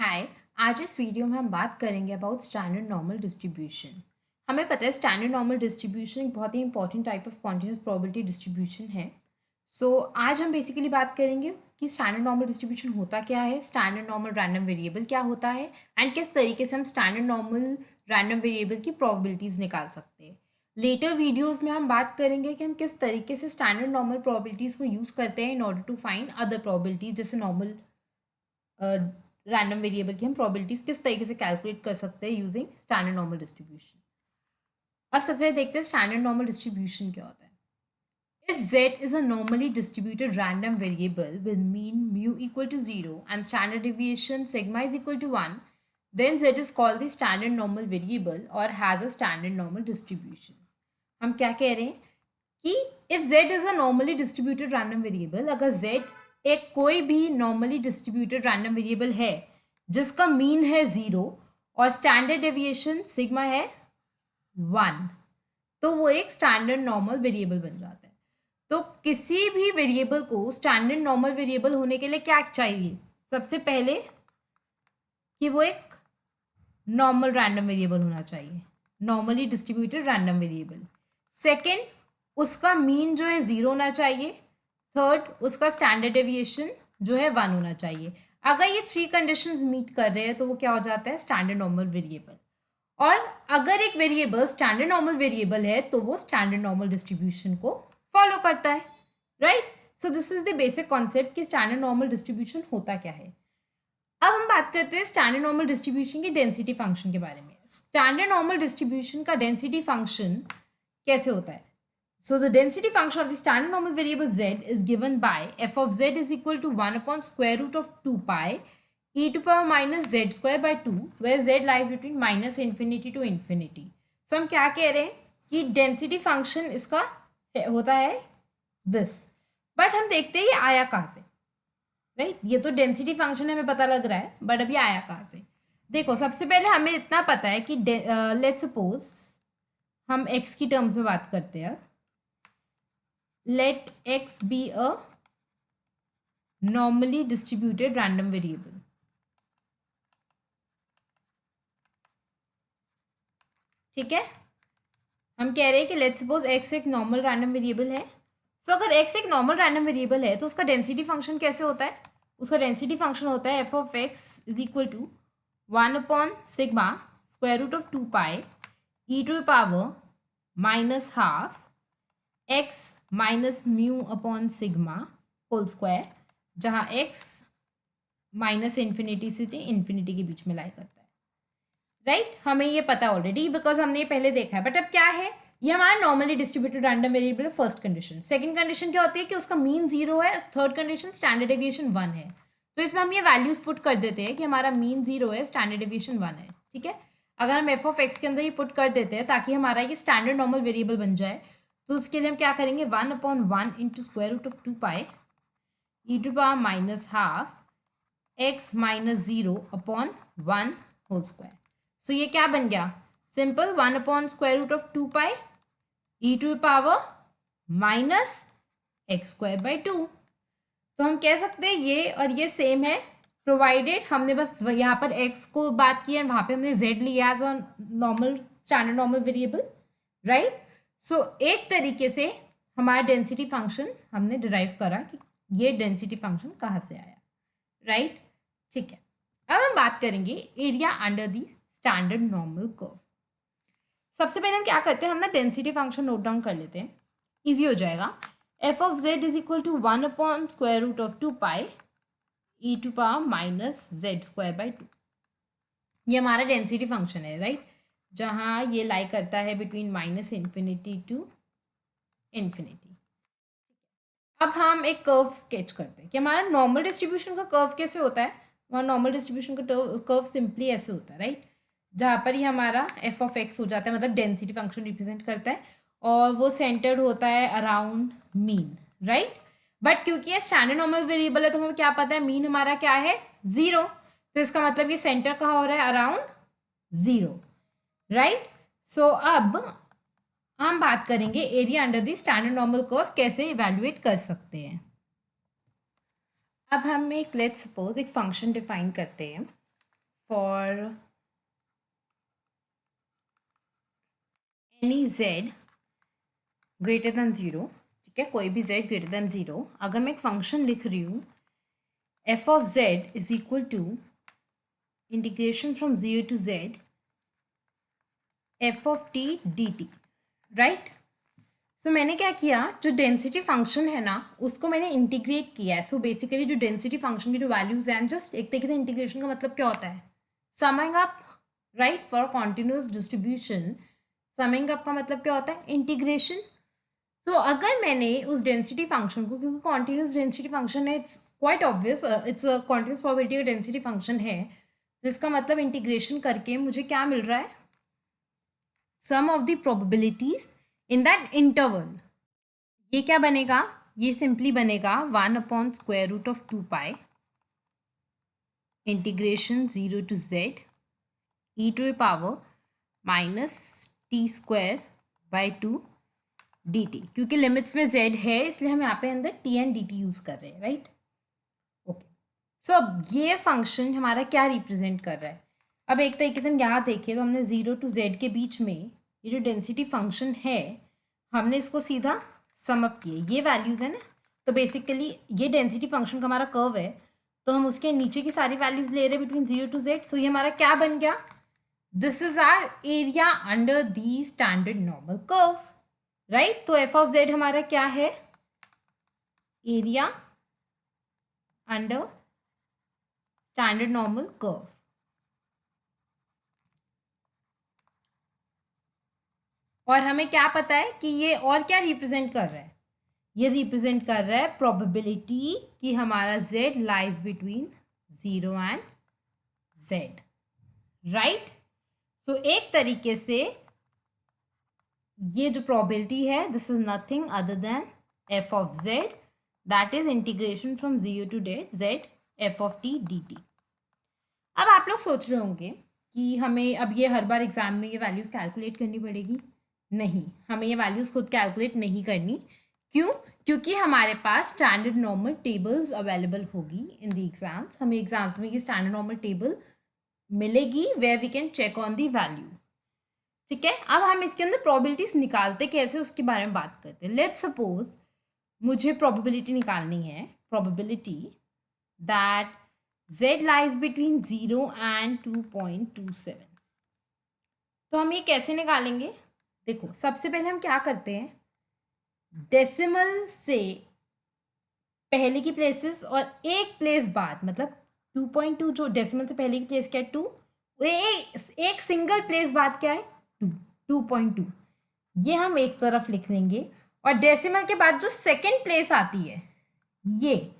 हाय। आज इस वीडियो में हम बात करेंगे अबाउट स्टैंडर्ड नॉर्मल डिस्ट्रीब्यूशन। हमें पता है स्टैंडर्ड नॉर्मल डिस्ट्रीब्यूशन एक बहुत ही important type of continuous probability distribution है। आज हम बेसिकली बात करेंगे कि स्टैंडर्ड नॉर्मल डिस्ट्रीब्यूशन होता क्या है, स्टैंडर्ड नॉर्मल रैंडम वेरिएबल क्या होता है एंड किस तरीके से हम स्टैंडर्ड नॉर्मल रैंडम वेरिएबल की प्रोबेबिलिटीज़ निकाल सकते हैं। लेटर वीडियोज़ में हम बात करेंगे कि हम किस तरीके से स्टैंडर्ड नॉर्मल प्रोबेबिलिटीज़ को यूज़ करते हैं in order to find other probabilities, जैसे नॉर्मल रैंडम वेरिएबल की हम प्रोबेबिलिटीज किस तरीके से कैलकुलेट कर सकते हैं यूजिंग स्टैंडर्ड नॉर्मल डिस्ट्रीब्यूशन। अब सबसे पहले देखते हैं स्टैंडर्ड नॉर्मल डिस्ट्रीब्यूशन क्या होता है। If z is a normally distributed random variable with mean mu equal to 0 and standard deviation sigma is equal to 1, then z is called the standard normal variable or has a standard normal distribution. हम क्या कह रहे हैं कि if z is a normally distributed random variable, अगर z एक कोई भी नॉर्मली डिस्ट्रीब्यूटेड रैंडम वेरिएबल है जिसका मीन है 0 और स्टैंडर्ड डेविएशन सिग्मा है 1, तो वो एक स्टैंडर्ड नॉर्मल वेरिएबल बन जाता है। तो किसी भी वेरिएबल को स्टैंडर्ड नॉर्मल वेरिएबल होने के लिए क्या चाहिए? सबसे पहले कि वो एक नॉर्मल रैंडम वेरिएबल होना चाहिए, normally distributed random variable. Second, उसका मीन जो है 0 होना चाहिए। थर्ड, उसका स्टैंडर्ड डेविएशन जो है 1 होना चाहिए। अगर ये 3 कंडीशंस मीट कर रहे हैं तो वो क्या हो जाता है? Standard normal variable. और अगर एक वेरिएबल स्टैंडर्ड नॉर्मल वेरिएबल है तो वो स्टैंडर्ड नॉर्मल डिस्ट्रीब्यूशन को फॉलो करता है, right? So this is the basic concept कि स्टैंडर्ड नॉर्मल डिस्ट्रीब्यूशन होता क्या है। अब हम बात करते हैं स्टैंडर्ड नॉर्मल डिस्ट्रीब्यूशन की डेंसिटी फंक्शन के बारे में। स्टैंडर्ड नॉर्मल डिस्ट्रीब्यूशन का डेंसिटी फंक्शन कैसे होता है? So the density function of the standard normal variable z is given by f of z is equal to 1 upon square root of 2 pi e to power minus z square by 2, where z lies between minus infinity to infinity. So हम क्या कह रहे हैं कि density function इसका होता है this. But हम देखते हैं ये आया कहाँ से, राइट? ये तो डेंसिटी फंक्शन हमें पता लग रहा है, बट अभी आया कहाँ से? देखो, सबसे पहले हमें इतना पता है कि लेट्स सपोज हम x की टर्म्स में बात करते हैं। Let x be a normally distributed random variable. ठीक है, हम कह रहे हैं कि लेट्स सपोज x एक नॉर्मल रैंडम वेरिएबल है। सो अगर x एक नॉर्मल रैंडम वेरिएबल है तो उसका डेंसिटी फंक्शन कैसे होता है? उसका डेंसिटी फंक्शन होता है f of x is equal to 1 upon sigma square root of 2 pi e to power minus half x minus mu upon sigma whole square, जहाँ x माइनस इन्फिनिटी से infinity के बीच में लाई करता है, राइट? हमें ये पता ऑलरेडी बिकॉज हमने ये पहले देखा है। बट अब क्या है, ये हमारा नॉर्मली डिस्ट्रीब्यूटेड रैंडम वेरिएबल है, फर्स्ट कंडीशन। सेकंड कंडीशन क्या होती है कि उसका मीन 0 है। थर्ड कंडीशन स्टैंडर्ड डेविएशन 1 है। तो इसमें हम ये वैल्यूज पुट कर देते हैं कि हमारा मीन 0 है, स्टैंडर्ड डेविएशन 1 है, ठीक है। अगर हम एफ ऑफ एक्स के अंदर ये पुट कर देते हैं ताकि हमारा ये स्टैंडर्ड नॉर्मल वेरिएबल बन जाए, तो उसके लिए हम क्या करेंगे, 1 upon 1 into square root of 2 pi E to power minus half x minus 0 upon 1 whole square. So ये क्या बन गया? Simple 1 upon square root of 2 pi E to power minus X square by 2। तो हम कह सकते हैं ये और ये सेम है, प्रोवाइडेड हमने बस यहाँ पर x को बात की है, वहाँ पे हमने z लिया as a normal standard normal variable, right? So एक तरीके से हमारा डेंसिटी फंक्शन हमने डिराइव करा कि ये डेंसिटी फंक्शन कहाँ से आया, राइट? ठीक है, अब हम बात करेंगे area under the standard normal curve. सबसे पहले हम क्या करते हैं, हम ना डेंसिटी फंक्शन नोट डाउन कर लेते हैं, इजी हो जाएगा। F of Z is equal to 1 upon square root of 2 pi E to power minus Z square by 2। ये हमारा डेंसिटी फंक्शन है, राइट? जहाँ ये लाई करता है between minus infinity to infinity. अब हम एक कर्व स्केच करते हैं कि हमारा नॉर्मल डिस्ट्रीब्यूशन का कर्व कैसे होता है। वहाँ नॉर्मल डिस्ट्रीब्यूशन का कर्व सिंपली ऐसे होता है, राइट? जहाँ पर ही हमारा एफ ऑफ एक्स हो जाता है, मतलब डेंसिटी फंक्शन रिप्रेजेंट करता है, और वो सेंटर्ड होता है अराउंड मीन, राइट? बट क्योंकि ये स्टैंडर्ड नॉर्मल वेरिएबल है तो हमें क्या पता है, मीन हमारा क्या है, 0। तो इसका मतलब ये सेंटर कहाँ हो रहा है, अराउंड 0, राइट? सो अब हम बात करेंगे area under the standard normal curve कैसे इवैल्यूएट कर सकते हैं। अब हम एक लेट्स सपोज एक फंक्शन डिफाइन करते हैं for any z greater than 0, ठीक है, कोई भी z ग्रेटर देन 0, अगर मैं एक फंक्शन लिख रही हूँ f of z is equal to integration from 0 to z f of t dt, right. So मैंने क्या किया, जो डेंसिटी फंक्शन है ना उसको मैंने इंटीग्रेट किया है। सो बेसिकली जो डेंसिटी फंक्शन की जो वैल्यूज हैं, जस्ट एक तरीके से इंटीग्रेशन का मतलब क्या होता है, summing up, right, for continuous distribution summing up का मतलब क्या होता है, इंटीग्रेशन। तो अगर मैंने उस डेंसिटी फंक्शन को, क्योंकि कॉन्टिन्यूस डेंसिटी फंक्शन है, it's quite obvious, it's a continuous probability का डेंसिटी फंक्शन है, तो इसका मतलब इंटीग्रेशन करके मुझे क्या मिल रहा है, sum of the probabilities in that interval. ये क्या बनेगा, ये सिंपली बनेगा 1/√2 pi integration 0 to z e⁻−t² dt, क्योंकि लिमिट्स में z है इसलिए हम यहाँ पे अंदर t एंड dt यूज़ कर रहे हैं, राइट। ओके, सो अब ये फंक्शन हमारा क्या रिप्रेजेंट कर रहा है। अब एक तरीके से हम यहाँ देखें तो हमने 0 to z के बीच में ये जो डेंसिटी फंक्शन है हमने इसको सीधा सम अप किए, ये वैल्यूज़ है ना, तो बेसिकली ये डेंसिटी फंक्शन का हमारा कर्व है, तो हम उसके नीचे की सारी वैल्यूज़ ले रहे हैं बिटवीन 0 to z। सो ये हमारा क्या बन गया, this is our area under the standard normal curve, right. तो एफ ऑफ जेड हमारा क्या है, area under standard normal curve. और हमें क्या पता है कि ये और क्या रिप्रेजेंट कर रहा है, ये रिप्रेजेंट कर रहा है प्रोबेबिलिटी कि हमारा z lies between 0 and z, right. So एक तरीके से ये जो प्रोबेबिलिटी है, this is nothing other than f of z, that is integration from 0 to z f of t dt। अब आप लोग सोच रहे होंगे कि हमें अब ये हर बार एग्जाम में ये वैल्यूज़ कैलकुलेट करनी पड़ेगी। नहीं, हमें ये वैल्यूज़ खुद कैलकुलेट नहीं करनी। क्यों, क्योंकि हमारे पास स्टैंडर्ड नॉर्मल टेबल्स अवेलेबल होगी इन द एग्जाम्स। हमें एग्जाम्स में ये स्टैंडर्ड नॉर्मल टेबल मिलेगी where we can check on the value, ठीक है। अब हम इसके अंदर प्रोबेबिलिटीज निकालते कैसे उसके बारे में बात करते हैं। लेट्स सपोज मुझे प्रोबेबिलिटी निकालनी है, probability that z lies between 0 and 2.27। तो हम ये कैसे निकालेंगे, देखो सबसे पहले हम क्या करते हैं, डेसिमल से पहले की प्लेसेस और एक प्लेस बाद, मतलब 2.2 जो डेसिमल से पहले की प्लेस क्या है 2, एक सिंगल प्लेस बाद क्या है 2.2, ये हम एक तरफ लिख लेंगे। और डेसिमल के बाद जो सेकेंड प्लेस आती है ये,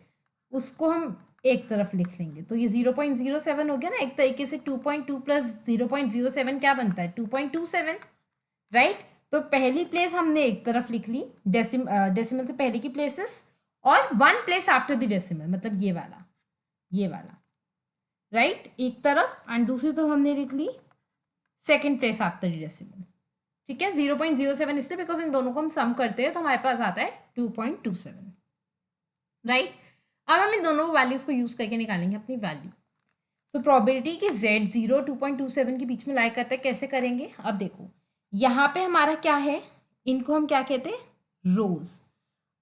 उसको हम एक तरफ लिख लेंगे। तो ये 0.07 हो गया ना, एक तरीके से 2.2 प्लस 0.07 क्या बनता है 2.27, राइट। तो पहली प्लेस हमने एक तरफ लिख ली, डेसिमल से पहले की प्लेसेस, और 1 प्लेस आफ्टर द डेसिमल, मतलब ये वाला, राइट, एक तरफ, एंड दूसरी तरफ हमने लिख ली second place after the decimal, ठीक है। 0.07 इसलिए बिकॉज इन दोनों को हम सम करते हैं तो हमारे पास आता है 2.27, राइट। अब हम इन दोनों वैल्यूज को यूज करके निकालेंगे अपनी वैल्यू। सो प्रोबेबिलिटी कि z 0 2.27 के बीच में लाई करता है, कैसे करेंगे। अब देखो यहाँ पे हमारा क्या है, इनको हम क्या कहते हैं, रोज।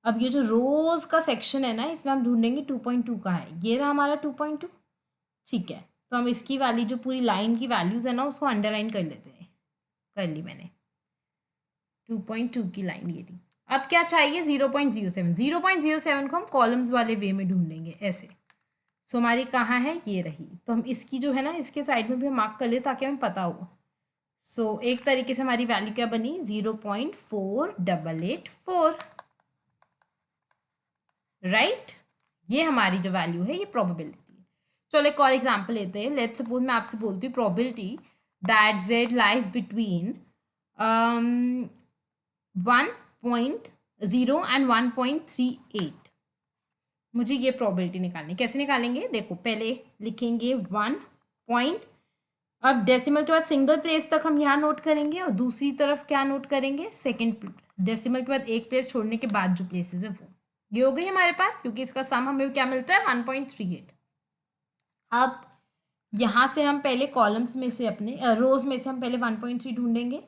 अब ये जो रोज का सेक्शन है ना, इसमें हम ढूंढेंगे 2.2 का है, ये रहा हमारा 2.2, ठीक है। तो हम इसकी वाली जो पूरी लाइन की वैल्यूज है ना उसको अंडरलाइन कर लेते हैं, कर ली मैंने, 2.2 की लाइन ये थी। अब क्या चाहिए 0.07 को हम कॉलम्स वाले वे में ढूंढेंगे ऐसे। सो हमारी कहाँ है, ये रही। तो हम इसकी जो है ना इसके साइड में भी हम मार्क कर ले ताकि हमें पता हो। सो एक तरीके से हमारी वैल्यू क्या बनी 0.4884, राइट। ये हमारी जो वैल्यू है ये प्रोबेबिलिटी। चलो एक और एग्जांपल लेते हैं। लेट्स सपोज मैं आपसे बोलती हूँ probability that z lies between 1.0 and 1.38। मुझे ये प्रोबेबिलिटी निकालनी, कैसे निकालेंगे, देखो पहले लिखेंगे 1 पॉइंट, अब डेसिमल के बाद सिंगल प्लेस तक हम यहाँ नोट करेंगे और दूसरी तरफ क्या नोट करेंगे, सेकेंड डेसिमल के बाद एक प्लेस छोड़ने के बाद जो प्लेसेस है वो। ये हो गई हमारे पास, क्योंकि इसका सम हमें क्या मिलता है 1.38। अब यहाँ से हम पहले कॉलम्स में से अपने रोज में से हम पहले 1.3 ढूंढेंगे,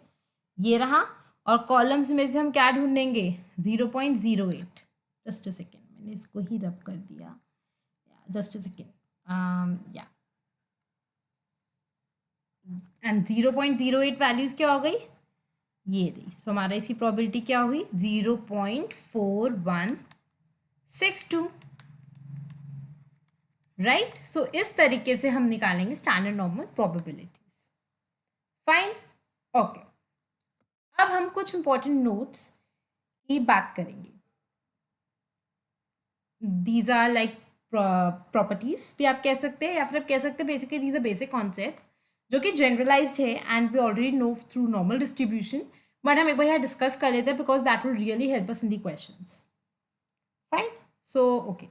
ये रहा, और कॉलम्स में से हम क्या ढूंढेंगे 0.08। जस्ट अ सेकेंड, मैंने इसको ही रब कर दिया, जस्ट अ सेकेंड, या एंड 0.08 वैल्यूज क्या हो गई, ये रही। सो हमारा इसकी प्रोबेबिलिटी क्या हुई 0.4162, राइट। सो इस तरीके से हम निकालेंगे standard normal probabilities. Fine, okay. अब हम कुछ इंपॉर्टेंट नोट्स की बात करेंगे। दीज आर लाइक प्रॉपर्टीज भी आप कह सकते हैं, या फिर आप कह सकते हैं basically these are basic concepts जो कि जनरलाइज्ड है and we already know through normal distribution, but हम एक बार यहाँ डिस्कस कर लेते हैं because that will really help us in the questions. Fine, so okay,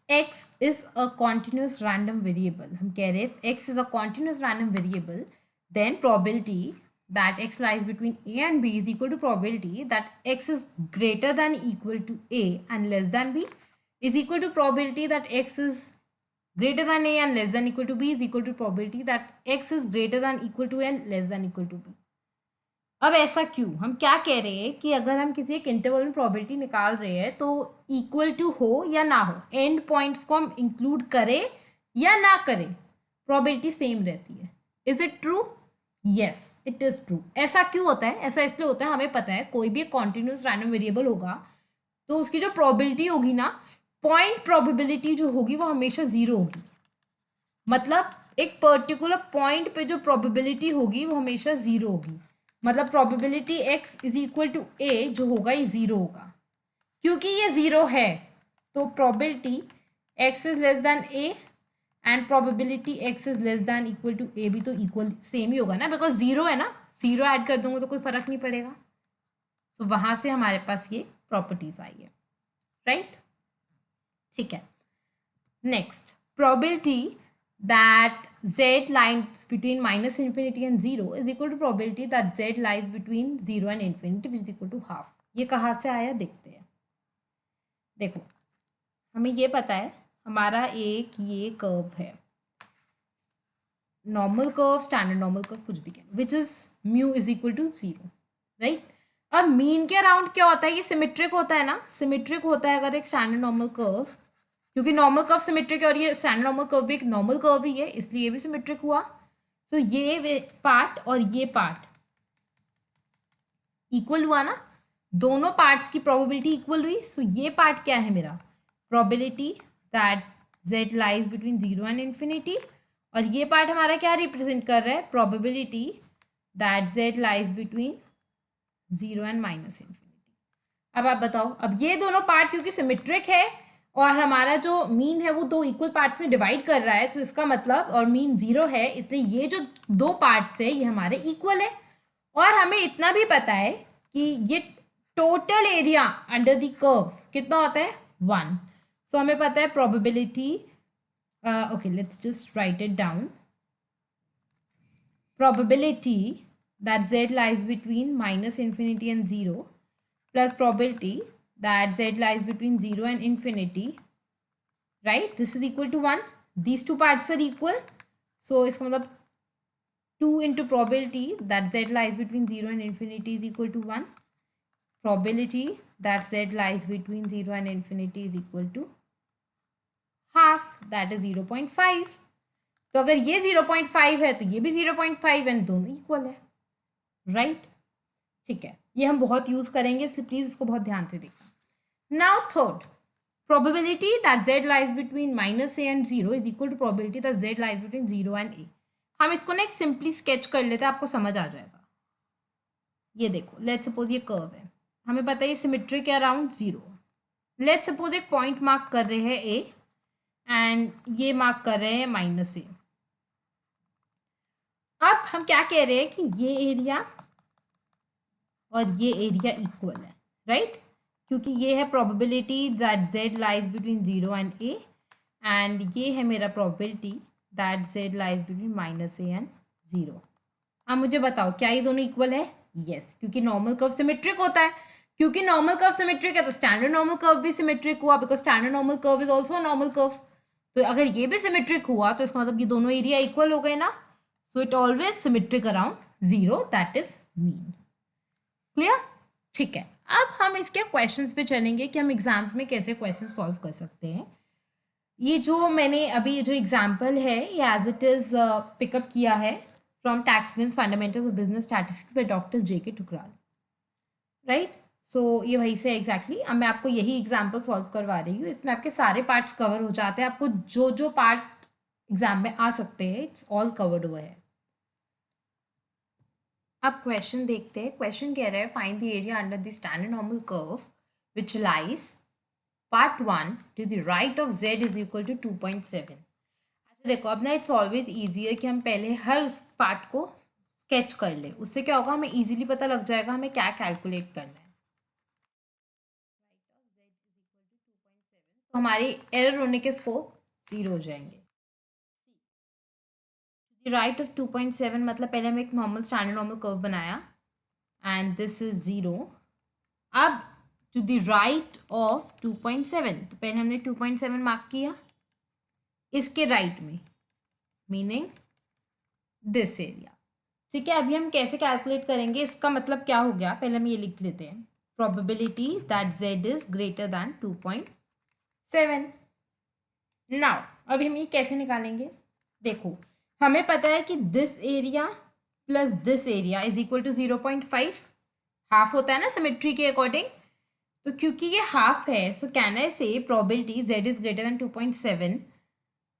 x is a continuous random variable, हम कह रहे हैं x is a continuous random variable, then probability that x lies between a and b is equal to probability that x is greater than equal to a and less than b is equal to probability that x is greater than a and less than equal to b is equal to probability that x is greater than equal to a and less than equal to b। अब ऐसा क्यों, हम क्या कह रहे हैं कि अगर हम किसी एक इंटरवल में प्रोबेबिलिटी निकाल रहे हैं तो इक्वल टू हो या ना हो, एंड पॉइंट्स को हम इंक्लूड करें या ना करें, प्रोबेबिलिटी सेम रहती है। Is it true? Yes, it is true. ऐसा क्यों होता है? ऐसा इसलिए होता है, हमें पता है कोई भी एक कॉन्टिन्यूस रैंडम वेरिएबल होगा तो उसकी जो प्रोबेबिलिटी होगी ना, पॉइंट प्रोबेबिलिटी जो होगी वो हमेशा जीरो होगी। मतलब एक पर्टिकुलर पॉइंट पे जो प्रोबेबिलिटी होगी वो हमेशा जीरो होगी। मतलब probability x is equal to a जो होगा ये जीरो होगा। क्योंकि ये जीरो है तो probability x is less than a and probability x is less than equal to a भी तो इक्वल सेम ही होगा ना, बिकॉज जीरो है ना, जीरो ऐड कर दूंगा तो कोई फर्क नहीं पड़ेगा। सो वहां से हमारे पास ये प्रॉपर्टीज आई है, राइट। ठीक है, next, probability that z lies between minus infinity and 0 is equal to probability that z lies between 0 and infinity which is equal to half। ये कहाँ से आया देखते हैं। देखो, हमें ये पता है हमारा एक ये कर्व है, normal curve, standard normal curve, कुछ भी कहें, which is mu is equal to 0, right. अब मीन के अराउंड क्या होता है, ये सिमेट्रिक होता है ना, सिमेट्रिक होता है अगर एक स्टैंडर्ड नॉर्मल कर्व, क्योंकि नॉर्मल कर्व सिमेट्रिक है और ये स्टैंडर्ड नॉर्मल कर्व भी एक नॉर्मल कर्व ही है, इसलिए ये भी सिमेट्रिक हुआ। सो ये पार्ट और ये पार्ट इक्वल हुआ ना, दोनों पार्ट्स की प्रोबेबिलिटी इक्वल हुई। सो ये पार्ट क्या है मेरा, probability that z lies between 0 and infinity, और ये पार्ट हमारा क्या रिप्रेजेंट कर रहा है, probability that z lies between 0 and minus infinity. अब आप बताओ, अब ये दोनों पार्ट क्योंकि सिमेट्रिक है और हमारा जो मीन है वो दो इक्वल पार्ट्स में डिवाइड कर रहा है, तो इसका मतलब, और मीन 0 है, इसलिए ये जो दो पार्ट्स है ये हमारे इक्वल है। और हमें इतना भी पता है कि ये total area under the curve कितना होता है 1। सो हमें पता है probability, okay let's just right it down, probability that z lies between minus infinity and 0 plus probability that z lies between 0 and infinity, right, this is equal to 1, these two parts are equal, so इसका मतलब 2 into probability that z lies between 0 and infinity is equal to 1, probability that z lies between 0 and infinity is equal to half, that is 0.5। तो अगर ये 0.5 है तो ये भी 0.5 and दोनों इक्वल है, राइट। ठीक है, ये हम बहुत यूज करेंगे इसलिए प्लीज इसको बहुत ध्यान से देखना। Now third, probability that z lies between minus a and 0 is equal to probability that z lies between 0 and a। हम इसको ना एक सिंपली स्केच कर लेते हैं, आपको समझ आ जाएगा। ये देखो, लेट्स सपोज ये कर्व है, हमें पता है ये सिमेट्रिक है अराउंड 0। लेट्स सपोज एक पॉइंट मार्क कर रहे हैं a एंड ये मार्क कर रहे हैं माइनस a। अब हम क्या कह रहे हैं कि ये एरिया और ये एरिया इक्वल है, राइट, क्योंकि ये है probability that z lies between 0 and a and ये है मेरा probability that z lies between minus a and 0। अब मुझे बताओ क्या ये दोनों इक्वल है? यस, क्योंकि नॉर्मल कर्व सिमेट्रिक होता है, क्योंकि नॉर्मल कर्व सिमेट्रिक है तो स्टैंडर्ड नॉर्मल कर्व भी सिमेट्रिक हुआ, because standard normal curve is also normal curve. तो अगर ये भी सिमेट्रिक हुआ तो इसका मतलब ये दोनों एरिया इक्वल हो गए ना। So it always symmetric around zero, that is mean. Clear? ठीक है, अब हम इसके क्वेश्चंस पे चलेंगे कि हम एग्जाम्स में कैसे क्वेश्चन सॉल्व कर सकते हैं। ये जो मैंने अभी जो एग्जाम्पल है ये एज इट इज पिकअप किया है फ्रॉम टैक्समेन्स fundamentals of business statistics by doctor J K. Thukral, right. So ये वही से एग्जैक्टली अब मैं आपको यही एग्जाम्पल सॉल्व करवा रही हूँ। इसमें आपके सारे पार्ट्स कवर हो जाते हैं, आपको जो जो पार्ट एग्जाम में आ सकते हैं इट्स ऑल कवर्ड हुआ है। अब क्वेश्चन देखते हैं। क्वेश्चन कह रहा है find the area under the standard normal curve which lies part 1 to the right of z is equal to 2.7। अच्छा देखो, अब ना इट्स ऑलवेज ईजियर कि हम पहले हर उस पार्ट को स्केच कर ले। उससे क्या होगा, हमें इजीली पता लग जाएगा हमें क्या कैलकुलेट करना है। तो हमारे एरर होने के स्कोप 0 हो जाएंगे। राइट ऑफ 2.7 मतलब पहले हमें एक नॉर्मल स्टैंडर्ड नॉर्मल कर्व बनाया एंड दिस इज 0। अब टू द राइट ऑफ 2.7 तो पहले हमने 2.7 मार्क किया इसके राइट में, मीनिंग दिस एरिया। ठीक है, अभी हम कैसे कैलकुलेट करेंगे, इसका मतलब क्या हो गया, पहले हम ये लिख लेते हैं। Probability that z is greater than 2.7। Now अभी हम ये कैसे निकालेंगे, देखो हमें पता है कि this area plus this area is equal to 0.5, half होता है ना सिमेट्री के अकॉर्डिंग। तो क्योंकि ये हाफ है सो can I say probability z is greater than 2.7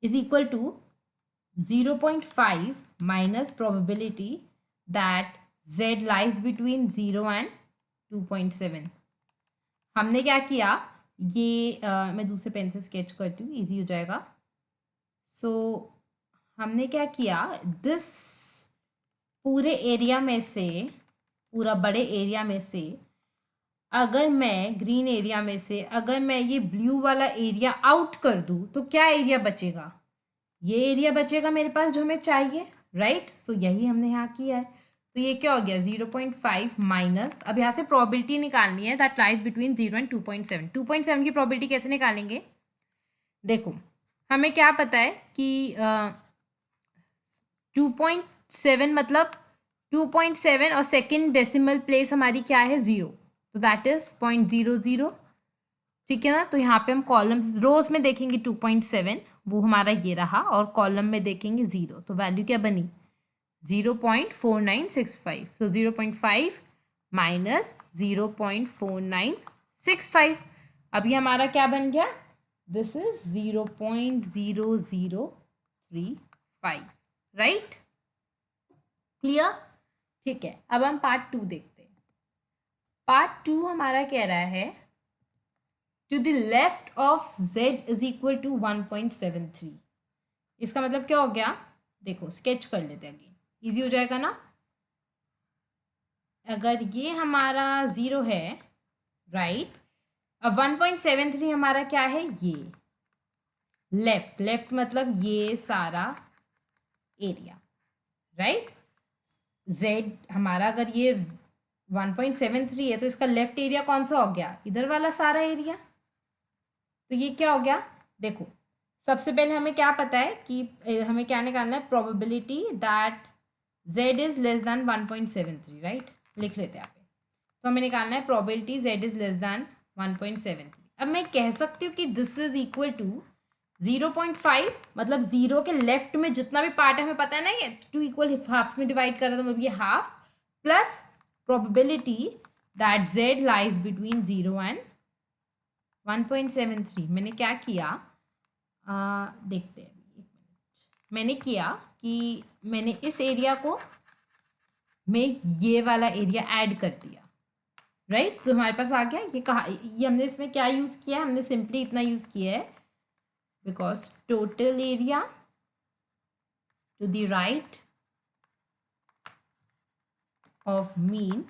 is equal to 0.5 minus probability that z lies between 0 and 2.7। हमने क्या किया, ये मैं दूसरे पेन से स्केच करती हूँ इजी हो जाएगा। सो हमने क्या किया, दिस पूरे एरिया में से, पूरा बड़े एरिया में से अगर मैं ग्रीन एरिया में से अगर मैं ये ब्लू वाला एरिया आउट कर दूँ तो क्या एरिया बचेगा, ये एरिया बचेगा मेरे पास जो हमें चाहिए, राइट। सो यही हमने यहाँ किया है। तो ये क्या हो गया 0.5 माइनस, अब यहाँ से प्रोबेबिलिटी निकालनी है दैट लाइज बिटवीन 0 एंड 2.7। 2.7 की प्रोबेबिलिटी कैसे निकालेंगे, देखो हमें क्या पता है कि 2.7 मतलब 2.7 और सेकेंड डेसिमल प्लेस हमारी क्या है 0, तो दैट इज 0.00। ठीक है ना, तो यहाँ पे हम कॉलम्स रोज में देखेंगे 2.7 वो हमारा ये रहा, और कॉलम में देखेंगे 0 तो वैल्यू क्या बनी 0.4965। तो 0.5 माइनस 0.4965, अभी हमारा क्या बन गया, दिस इज 0.0035, राइट। क्लियर? ठीक है, अब हम पार्ट 2 देखते हैं। पार्ट 2 हमारा कह रहा है to the left of z is equal to 1.73। इसका मतलब क्या हो गया, देखो स्केच कर लेते हैं, अगेन इजी हो जाएगा ना। अगर ये हमारा 0 है, राइट, अब 1.73 हमारा क्या है, ये लेफ्ट, लेफ्ट मतलब ये सारा एरिया, राइट। z हमारा अगर ये 1.73 है तो इसका लेफ्ट एरिया कौन सा हो गया, इधर वाला सारा एरिया। तो ये क्या हो गया, देखो सबसे पहले हमें क्या पता है कि हमें क्या निकालना है, probability that z is less then 1.73, right, लिख लेते हैं यहाँ पे। तो हमें निकालना है probability z is less then 1.73। अब मैं कह सकती हूँ कि दिस इज इक्वल टू 0.5 मतलब 0 के लेफ्ट में जितना भी पार्ट है हमें पता है ना, ये 2 इक्वल हाफ्स में डिवाइड कर रहा था, मतलब ये half plus probability that z lies between 0 and 1.73। मैंने क्या किया, देखते हैं, एक मिनट, मैंने किया कि मैंने इस एरिया को मैं ये वाला एरिया ऐड कर दिया, राइट। तो हमारे पास आ गया ये, कहा ये हमने इसमें क्या यूज़ किया है, हमने सिंपली इतना यूज़ किया है because total area to the right of mean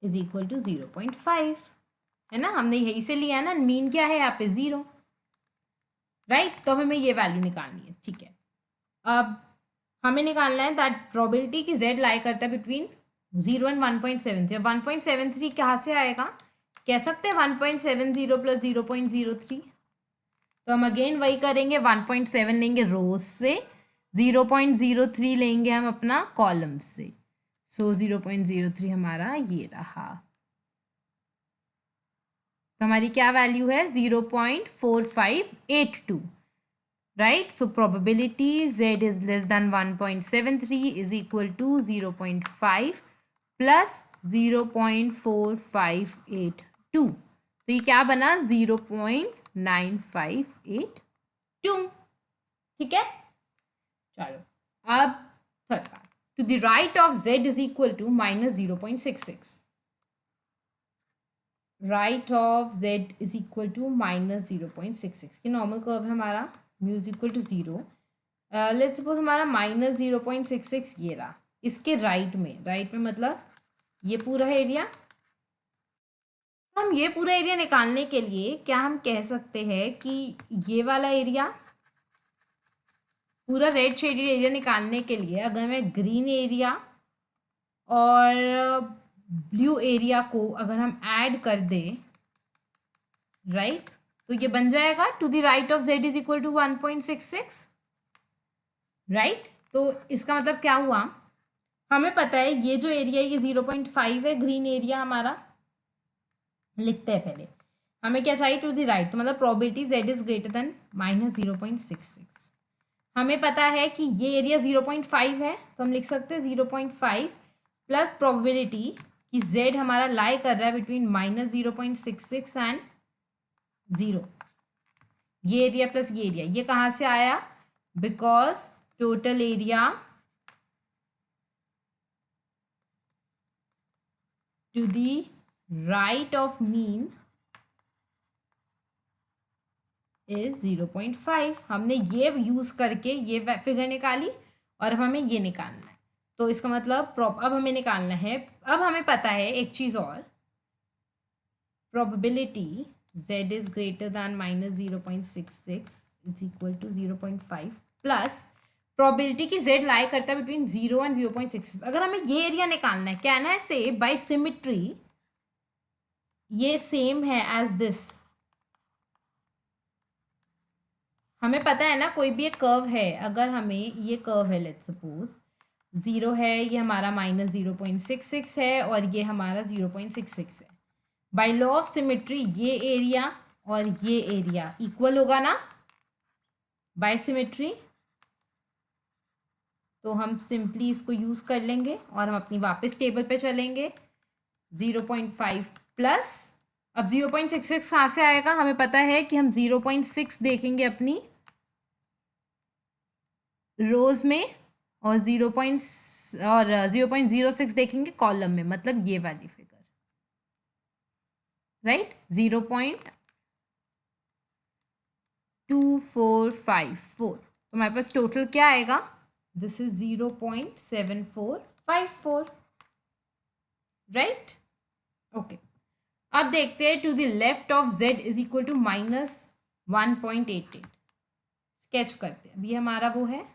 is equal to 0.5, है ना, हमने यही से लिया ना, मीन क्या है यहाँ पे 0, राइट। तो हमें ये वैल्यू निकालनी है, ठीक है। अब हमें निकालना है दैट प्रोबेबिलिटी की z लाई करता है बिटवीन 0 एंड 1.73, 1.73 कहाँ से आएगा, कह सकते हैं 1.70 प्लस 0.03, तो हम अगेन वही करेंगे, 1.7 लेंगे रोज से, 0.03 लेंगे हम अपना कॉलम से, सो 0.03 हमारा ये रहा, तो हमारी क्या वैल्यू है 0.4582, right. So probability z is less than 1.73 is equal to 0.5 plus 0.4582, तो ये क्या बना 0.9582, ठीक है। चलो अब third part, to the right of z is equal to -0.66, right of z is equal to -0.66 की नॉर्मल कर्व है हमारा, mu is equal to 0, let's suppose हमारा -0.66 ये रहा, इसके राइट में मतलब ये पूरा एरिया, हम ये पूरा एरिया निकालने के लिए क्या हम कह सकते हैं कि ये वाला एरिया, पूरा रेड शेडेड एरिया निकालने के लिए अगर मैं ग्रीन एरिया और ब्लू एरिया को अगर हम ऐड कर दें, राइट, तो ये बन जाएगा to the right of z is equal to 1.66, right. तो इसका मतलब क्या हुआ, हमें पता है ये जो एरिया ये 0.5 है, ग्रीन एरिया हमारा, लिखते हैं पहले, हमें क्या चाहिए टू द राइट, तो मतलब probability z is greater than -0.66, हमें पता है कि ये एरिया 0.5 है, तो हम लिख सकते हैं 0.5 प्लस प्रोबेबिलिटी कि z हमारा लाई कर रहा है बिटवीन -0.66 एंड 0, ये एरिया प्लस ये एरिया, ये कहाँ से आया, because total area to the right of mean is 0.5, हमने ये यूज करके ये फिगर निकाली और अब हमें ये निकालना है, तो इसका मतलब अब हमें निकालना है, अब हमें पता है एक चीज और, probability z is greater than -0.66 is equal to 0.5 plus probability की z लाई करता है बिटवीन 0 एंड 0.66, अगर हमें ये एरिया निकालना है, कहना है से बाय सिमेट्री ये सेम है एज दिस, हमें पता है ना कोई भी एक कर्व है, अगर हमें ये कर्व है लेट्स सपोज 0 है, ये हमारा -0.66 है और ये हमारा 0.66 है, बाय लॉ ऑफ सिमेट्री ये एरिया और ये एरिया इक्वल होगा ना बाय सिमेट्री, तो हम सिंपली इसको यूज कर लेंगे और हम अपनी वापस टेबल पे चलेंगे, 0.5 प्लस, अब 0.66 कहाँ से आएगा, हमें पता है कि हम 0.6 देखेंगे अपनी रोज में और 0.06 देखेंगे कॉलम में, मतलब ये वाली फिगर, राइट, 0.2454, तो हमारे पास टोटल क्या आएगा, दिस इज 0.7454, राइट, ओके। अब देखते हैं to the left of z is equal to -1.88, sketch करते हैं, अब ये हमारा वो है,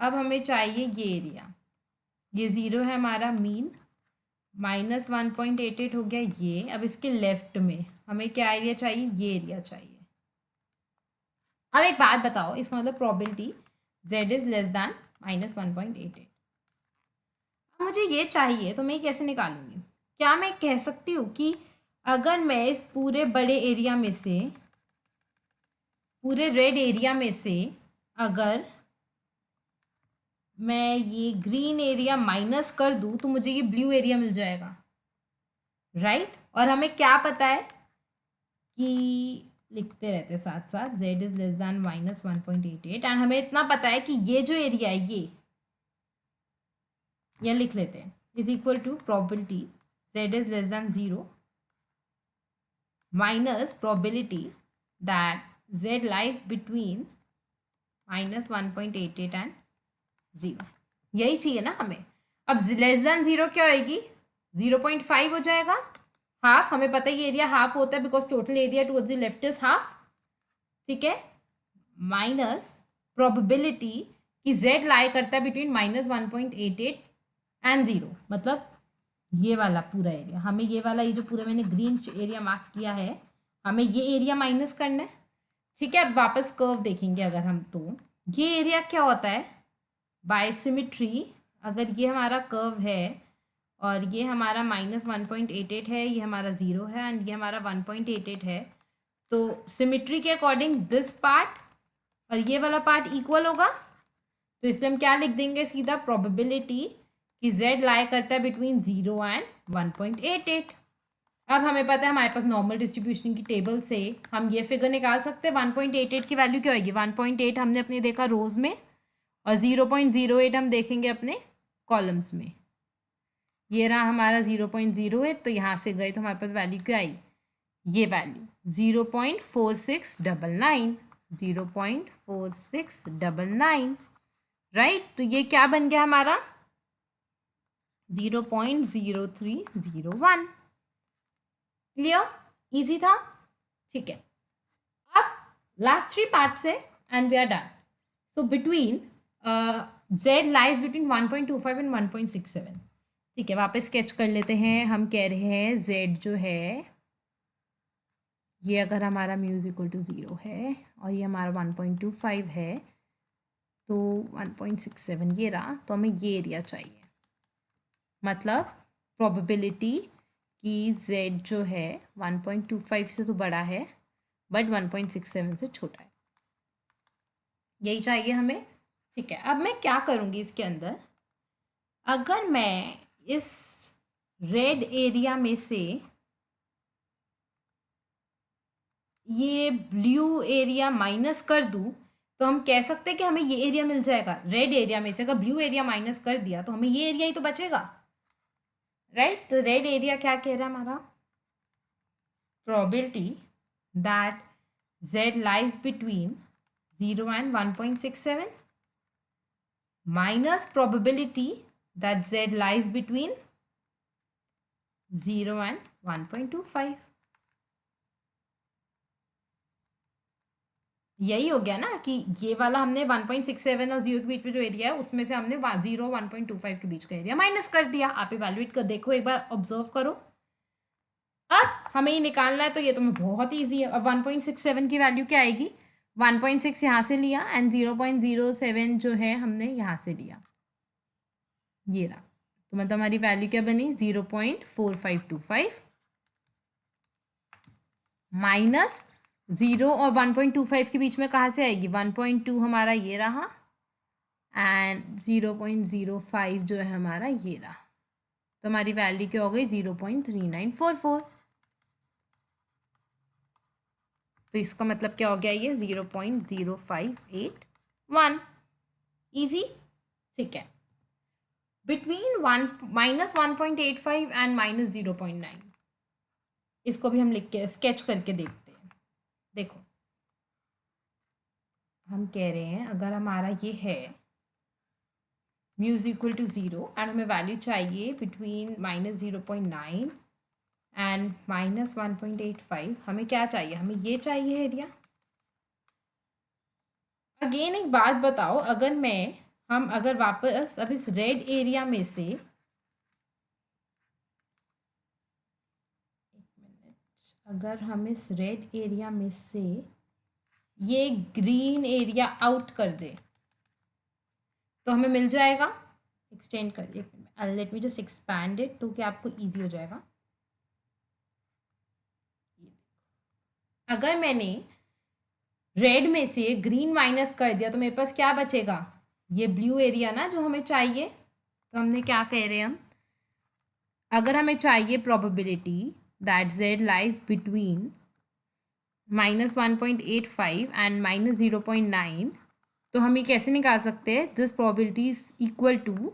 अब हमें चाहिए ये एरिया, ये 0 है हमारा मीन, -1.88 हो गया ये, अब इसके लेफ्ट में हमें क्या एरिया चाहिए, ये एरिया चाहिए। अब एक बात बताओ, इसका मतलब probability z is less then -1.88, अब मुझे ये चाहिए तो मैं कैसे निकालूंगी, क्या मैं कह सकती हूँ कि अगर मैं इस पूरे बड़े एरिया में से, पूरे रेड एरिया में से अगर मैं ये ग्रीन एरिया माइनस कर दूँ तो मुझे ये ब्लू एरिया मिल जाएगा, राइट, और हमें क्या पता है कि लिखते रहते साथ साथ z is less then -1.88 and हमें इतना पता है कि ये जो एरिया है ये लिख लेते हैं, is equal to probability z is less than 0 minus probability that z lies between -1.88 and 0, यही चाहिए ना हमें। अब लेस दैन 0 क्या होएगी, 0.5 हो जाएगा, हाफ, हमें पता है ये एरिया हाफ होता है because total area towards the left is half, ठीक है, माइनस प्रोबेबिलिटी कि z लाई करता है बिटवीन -1.88 एंड 0, मतलब ये वाला पूरा एरिया, हमें ये वाला, ये जो पूरा मैंने ग्रीन एरिया मार्क किया है, हमें ये एरिया माइनस करना है। ठीक है, अब वापस कर्व देखेंगे अगर हम, तो ये एरिया क्या होता है, बाय सिमिट्री, अगर ये हमारा कर्व है और ये हमारा -1.88 है, ये हमारा 0 है एंड ये हमारा 1.88 है, तो सिमिट्री के अकॉर्डिंग दिस पार्ट और ये वाला पार्ट इक्वल होगा। तो इसलिए हम क्या लिख देंगे, सीधा प्रोबेबिलिटी कि z लाई करता है बिटवीन 0 एंड 1.88। अब हमें पता है हमारे पास नॉर्मल डिस्ट्रीब्यूशन की टेबल से हम ये फिगर निकाल सकते हैं। 1.88 की वैल्यू क्या होगी, 1.8 हमने अपने देखा रोज में और 0.08 हम देखेंगे अपने कॉलम्स में। ये रहा हमारा 0.08, तो यहाँ से गए तो हमारे पास वैल्यू क्या आई, ये वैल्यू 0.4699, 0.4699, राइट। तो ये क्या बन गया हमारा 0.0301। क्लियर, इजी था। ठीक है, अब लास्ट 3 पार्ट से and we are done. So between z lies between 1.25 and 1.67। ठीक है, वापस स्केच कर लेते हैं। हम कह रहे हैं z जो है ये अगर हमारा म्यू इक्वल टू 0 है और ये हमारा 1.25 है, तो 1.67 ये रहा, तो हमें ये एरिया चाहिए। मतलब प्रोबेबिलिटी कि z जो है 1.25 से तो बड़ा है बट 1.67 से छोटा है, यही चाहिए हमें। ठीक है, अब मैं क्या करूँगी इसके अंदर, अगर मैं इस रेड एरिया में से ये ब्लू एरिया माइनस कर दूँ, तो हम कह सकते हैं कि हमें ये एरिया मिल जाएगा। रेड एरिया में से अगर ब्लू एरिया माइनस कर दिया तो हमें ये एरिया ही तो बचेगा, राइट। तो रेड एरिया क्या कह रहा है हमारा, probability that z lies between 0 and 1.67 minus probability that z lies between 0 and 1.25। यही हो गया ना कि ये वाला हमने 1.67 और 0 के बीच में जो एरिया है उसमें से हमने 0 1.25 के बीच का एरिया माइनस कर दिया। आप इवैल्यूएट कर देखो, एक बार ऑब्जर्व करो। अब हमें ये निकालना है, तो ये तो बहुत ईजी है। अब 1.67 की वैल्यू क्या आएगी, 1.6 यहाँ से लिया एंड 0.07 जो है हमने यहाँ से लिया, ये रहा। तो मतलब हमारी वैल्यू क्या बनी, 0.4525 माइनस 0 और 1.25 के बीच में कहाँ से आएगी, 1.2 हमारा ये रहा एंड 0.05 जो है हमारा ये रहा। तो हमारी वैल्यू क्या हो गई, 0.3944। तो इसका मतलब क्या हो गया, ये 0.0581। ईजी, ठीक है। बिटवीन -1.85 एंड -0.9, इसको भी हम लिख के स्केच करके देखते हैं। देखो, हम कह रहे हैं अगर हमारा ये है म्यू इक्वल टू 0 एंड हमें वैल्यू चाहिए बिटवीन -0.9 एंड -1.85, हमें क्या चाहिए, हमें ये चाहिए एरिया। अगेन एक बात बताओ, अगर वापस अब इस रेड एरिया में से, अगर हम इस रेड एरिया में से ये ग्रीन एरिया आउट कर दे तो हमें मिल जाएगा। एक्सटेंड करिए, let me just expand it, तो क्या आपको इजी हो जाएगा। अगर मैंने रेड में से ग्रीन माइनस कर दिया तो मेरे पास क्या बचेगा, ये ब्लू एरिया ना जो हमें चाहिए। तो हमने क्या कह रहे हैं हम, अगर हमें चाहिए probability that z lies between -1.85 and -0.9, तो हम ये कैसे निकाल सकते हैं, this probability is equal to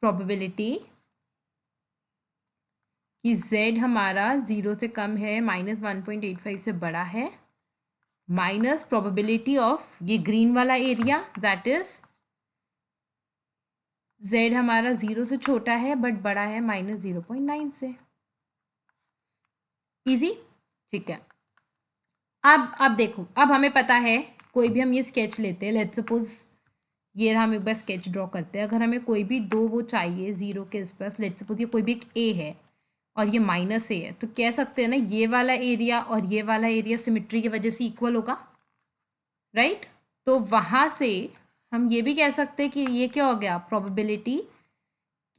probability कि z हमारा 0 से कम है, -1.85 से बड़ा है, माइनस प्रोबेबिलिटी ऑफ ये ग्रीन वाला एरिया दैट इज z हमारा 0 से छोटा है बट बड़ा है -0.9 से। इजी, ठीक है। अब देखो, अब हमें पता है, कोई भी हम ये स्केच लेते हैं, लेट्स सपोज ये रहा, हम एक बार स्केच ड्रॉ करते हैं। अगर हमें कोई भी दो वो चाहिए ज़ीरो के आसपास, लेट्स सपोज ये कोई भी एक ए है और ये माइनस ए है, तो कह सकते हैं ना ये वाला एरिया और ये वाला एरिया सिमिट्री की वजह से इक्वल होगा, राइट। तो वहाँ से हम ये भी कह सकते हैं कि ये क्या हो गया, प्रोबेबिलिटी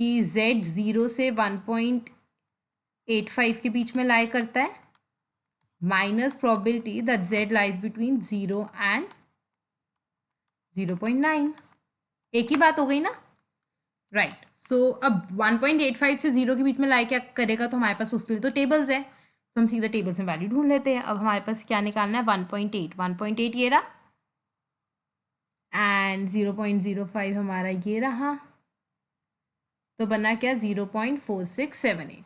कि z 0 से 1.85 के बीच में लाई करता है, minus probability that z lies between 0 and 0.9। एक ही बात हो गई ना, राइट। सो अब 1.85 से 0 के बीच में लाई क्या करेगा, तो हमारे पास उसके लिए तो टेबल्स है, तो हम सीधा टेबल्स में वैल्यू ढूंढ लेते हैं। अब हमारे पास क्या निकालना है, 1.8 ये रहा एंड 0.05 हमारा ये रहा, तो बना क्या 0.4678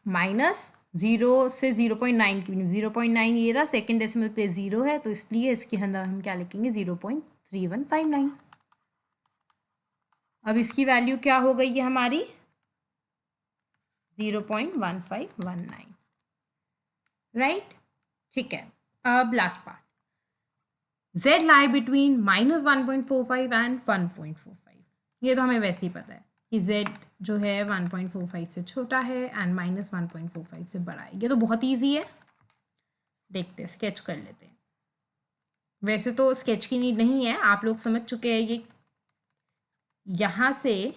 माइनस 0 से 0.9 की 0.9 ये रहा, सेकेंड डेसिमल प्लेस 0 है, तो इसलिए इसके अंदर हम क्या लिखेंगे 0.3159। अब इसकी वैल्यू क्या हो गई है हमारी 0.1519, राइट। ठीक है, अब last part, z lie between -1.45 and 1.45। ये तो हमें वैसे ही पता है कि z जो है 1.45 से छोटा है एंड -1.45 से बड़ा है। ये तो बहुत ईजी है, देखते हैं, स्केच कर लेते हैं। वैसे तो स्केच की नीड नहीं है, आप लोग समझ चुके हैं। ये यहाँ से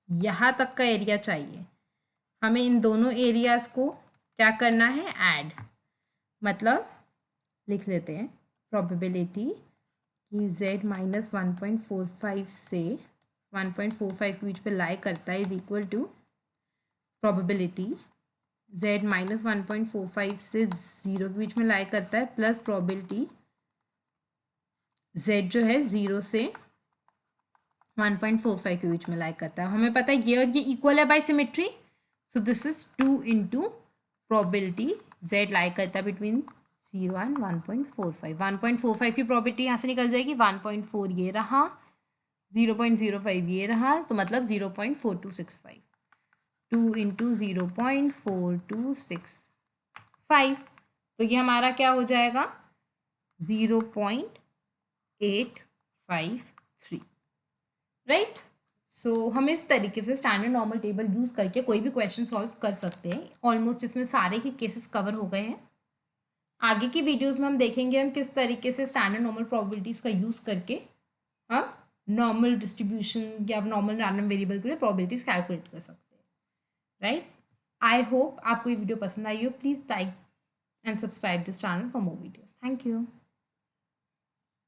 यहाँ तक का एरिया चाहिए, हमें इन दोनों एरियाज़ को क्या करना है, ऐड। मतलब लिख लेते हैं प्रोबेबिलिटी कि z -1.45 से 1.45 के बीच पे लाई करता है is equal to probability z -1.45 से 0 के बीच में लाई करता है प्लस प्रोबेबिलिटी z जो है 0 से 1.45 के बीच में लाई करता है। हमें पता है ये और ये इक्वल है by symmetry, so this is 2 into probability z lie करता है बिटवीन 0 एंड 1.45। 1.45 की प्रोबेबिलिटी यहाँ से निकल जाएगी, 1.4 ये रहा, 0.05 ये रहा, तो मतलब 0.4265, 2 इंटू 0.4265, तो ये हमारा क्या हो जाएगा 0.853, राइट। सो हम इस तरीके से स्टैंडर्ड नॉर्मल टेबल यूज़ करके कोई भी क्वेश्चन सॉल्व कर सकते हैं। ऑलमोस्ट इसमें सारे ही केसेस कवर हो गए हैं। आगे की वीडियोस में हम देखेंगे हम किस तरीके से स्टैंडर्ड नॉर्मल प्रोबेबिलिटीज़ का यूज़ करके हम नॉर्मल डिस्ट्रीब्यूशन या नॉर्मल रैंडम वेरिएबल के लिए प्रोबेबिलिटीज़ कैलकुलेट कर सकते हैं, राइट। आई होप आपको ये वीडियो पसंद आई हो। Please like and subscribe this channel for more videos. Thank you.